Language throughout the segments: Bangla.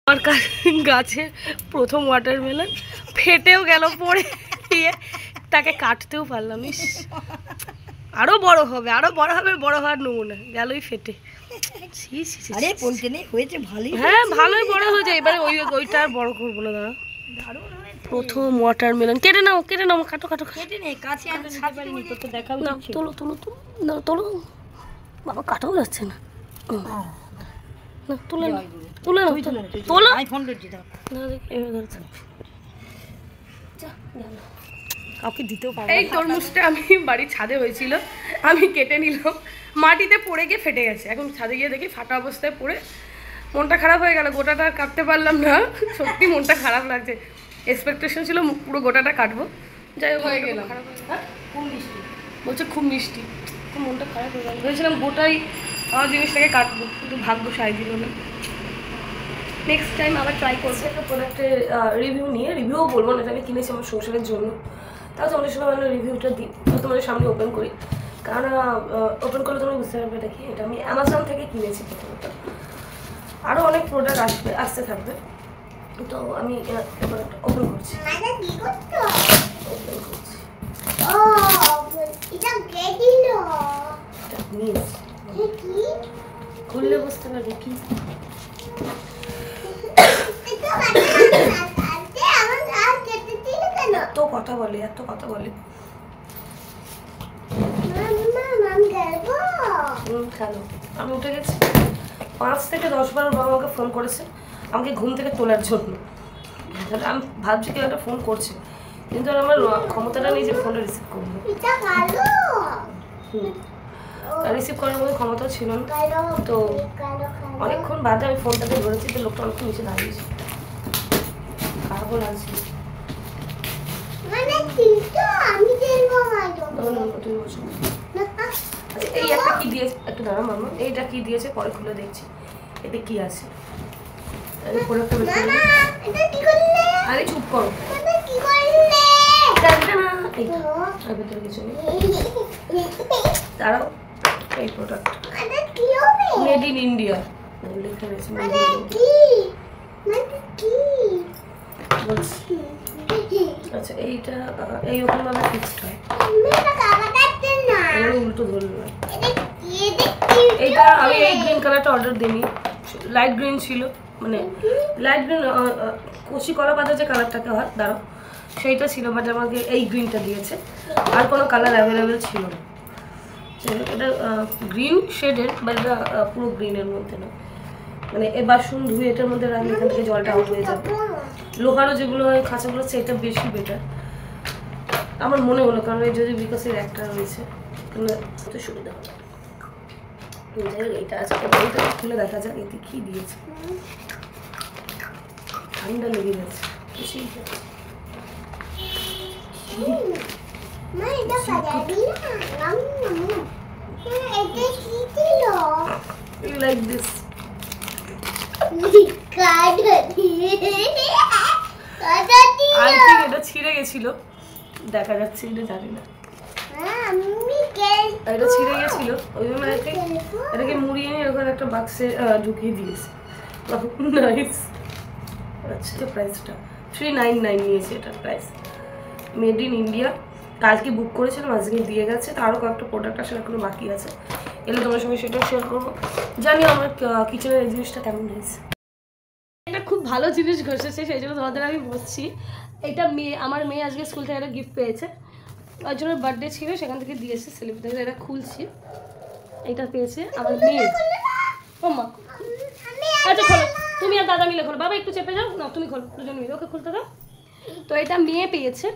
আমার গাছে প্রথম ওয়াটারমেলন ফেটেও গেল পড়ে গিয়ে, তাকে কাটতেও পারলাম। আরো বড় হবে, আরো বড় হবে, বড় হওয়ার নমুনা গেলই ফেটে। হ্যাঁ ভালোই বড় হয়েছে, এবারে ওইটা আর বড় করবো না। দাঁড়া, প্রথম ওয়াটারমেলন কেটে নাও, কেটে নাও, কাটো কাটো, কেটে নে, কাছে আনতে পারিনি তোকে দেখাবো। না তোলো তোলো তোলো, তোলো বাবা, কাটাও যাচ্ছে না। না তুলে না, তুলে না, তোলো। কাউকে দিতেও পারবো। এই তরমুজটা আমি বাড়ির ছাদে হয়েছিল, আমি কেটে নিলাম, মাটিতে পড়ে গিয়ে ফেটে গেছে। এখন ছাদে গিয়ে দেখি ফাটা অবস্থায় পড়ে মনটা খারাপ হয়ে গেল, গোটাটা কাটতে পারলাম না। সত্যি মনটা খারাপ লাগছে, এক্সপেকটেশন ছিল পুরো গোটাটা কাটবো, যাই হোক হয়ে গেলাম। খুব মিষ্টি বলছে, খুব মিষ্টি, খুব মনটা খারাপ হয়ে গেল। ভেবেছিলাম গোটাই আমার জিনিসটাকে কাটবো, কিন্তু ভাগ্য সায় দিল না। নেক্সট টাইম আবার ট্রাই করছি একটা প্রোডাক্টের রিভিউ নিয়ে। রিভিউও বলবো না, এটা আমি কিনেছি আমার সংসারের জন্য, তাও তোমাদের সঙ্গে আমি রিভিউটা দিই, তোমাদের সামনে ওপেন করি, কারণ ওপেন করলে তোমরা বুঝতে পারবে এটা কি। এটা আমি অ্যামাজন থেকে কিনেছি প্রথমত, আরও অনেক প্রোডাক্ট আসতে থাকবে, তো আমি ওপেন করছি। খুললে বুঝতে পারবে কি। এত কথা বলে, এত কথা বলে। খেলো। আমি উঠে গেছি, 5 থেকে 10 বার বাবা আমাকে ফোন করেছে আমাকে ঘুম থেকে তোলার জন্য। আমি ভাবছি কেউ একটা ফোন করছে, কিন্তু আমার ক্ষমতাটা নেই যে ফোনটা রিসিভ করবো। রিসিভ করার মধ্যে ক্ষমতাও ছিল না, তো অনেকক্ষণ বাদে আমি ফোনটাকে ধরেছি, তো লোকটা অনেকক্ষণ নিচে দাঁড়িয়েছে, খারাপও লাগছে। এই একটা কি দিয়েছে, একটু দাঁড়া মামা, এইটা কি দিয়েছে পরে খুলে দেখছি এতে কি আছে। আরে চুপ করো, ভেতরে কিছু নেই, দাঁড়াও। এই প্রোডাক্ট মেড ইন ইন্ডিয়া লেখা রয়েছে, আচ্ছা এইটা এইরকম ভাবে ফিক্সড হয়, উল্টো ধরলো। এইটা আমি এই গ্রিন কালারটা অর্ডার দিইনি, লাইট গ্রিন ছিল, মানে লাইট গ্রিন কচি কলা পাতা যে কালারটাকে হয়, দাঁড়াও, সেইটা ছিল, বাট আমাকে এই গ্রিনটা দিয়েছে, আর কোনো কালার অ্যাভেলেবেল ছিল না। এটা গ্রিন শেডের, বাট এটা পুরো গ্রিনের মধ্যে না, মানে এ বাসন ধুয়ে এটার মধ্যে রাখলে এখান থেকে জলটা আউট হয়ে যাবে। লোহারও যেগুলো হয় খাঁচাগুলো, সেটা বেশি বেটার আমার মনে হলো, কারণ এই যদি বিকজের একটা রয়েছে তাহলে সুবিধা হবে। এইটা আছে, এইটা খুলে দেখা যাক এতে কি দিয়েছে। ঠান্ডা লেগে যাচ্ছে, like this. I think এটা ছিঁড়ে গেছিল, দেখা যাচ্ছে এটা, জানি না, এটা ছিঁড়ে গেছিল, ওই জন্য এটাকে মুড়িয়ে নিয়ে এরকম একটা বাক্সে ঢুকিয়ে দিয়েছে। নাইস। আচ্ছা, প্রাইসটা 399 নিয়েছে, এটার প্রাইস, মেড ইন ইন্ডিয়া। কালকে বুক করেছিলাম, আজকে দিয়ে গেছে, তো আরও কয়েকটা প্রোডাক্ট আসলে এখনো বাকি আছে, এলে তোমার সঙ্গে সেটাও শেয়ার করবো। জানি আমার কিচেনের এই জিনিসটা কেমন হয়েছে। একটা খুব ভালো জিনিস ঘটেছে, সেই জন্য তোমাদের আমি বলছি। এটা আমার মেয়ে আজকে স্কুল থেকে একটা গিফট পেয়েছে, ওর জন্য বার্থডে ছিল, সেখান থেকে দিয়েছে সেলিব্রেট। এটা খুলছি, এটা পেয়েছে আমার মেয়ে। ও মা, আচ্ছা খোলো, তুমি আর দাদা মিলে খোলো, বাবা একটু চেপে যাও না, তুমি খোলো, দুজন মিলে ওকে খুলতে দাও। তো এটা মেয়ে পেয়েছে,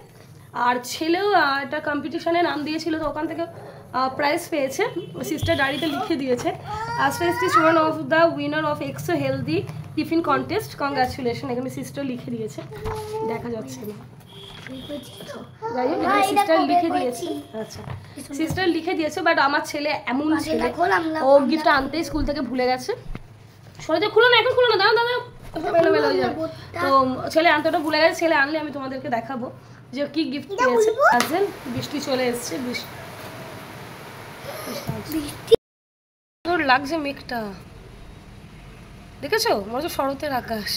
আর ছেলেও একটা কম্পিটিশনে নাম দিয়েছিল, তো ওখান থেকে প্রাইজ পেয়েছে। সিস্টার ডায়েরিতে লিখে দিয়েছে, Aster is one of the winner of Exo healthy tiffin contest, congratulation. এখানে সিস্টার লিখে দিয়েছে, দেখা যাচ্ছে না, যাই হোক এখানে সিস্টার লিখে দিয়েছে। আচ্ছা, সিস্টার লিখে দিয়েছে, বাট আমার ছেলে এমন ছেলে, ও গিফটটা আনতেই স্কুল থেকে ভুলে গেছে। সরে খুলো না, এখন খুলো না, দাঁড়াও দাঁড়াও, মেলো হয়ে যাবে। তো ছেলে আনতে ওটা ভুলে গেছে, ছেলে আনলে আমি তোমাদেরকে দেখাবো যে কি গিফট পেয়েছে। আজেন বৃষ্টি চলে এসছে, বৃষ্টি লাগছে মেঘটা, দেখেছো মনে হচ্ছে শরতের আকাশ।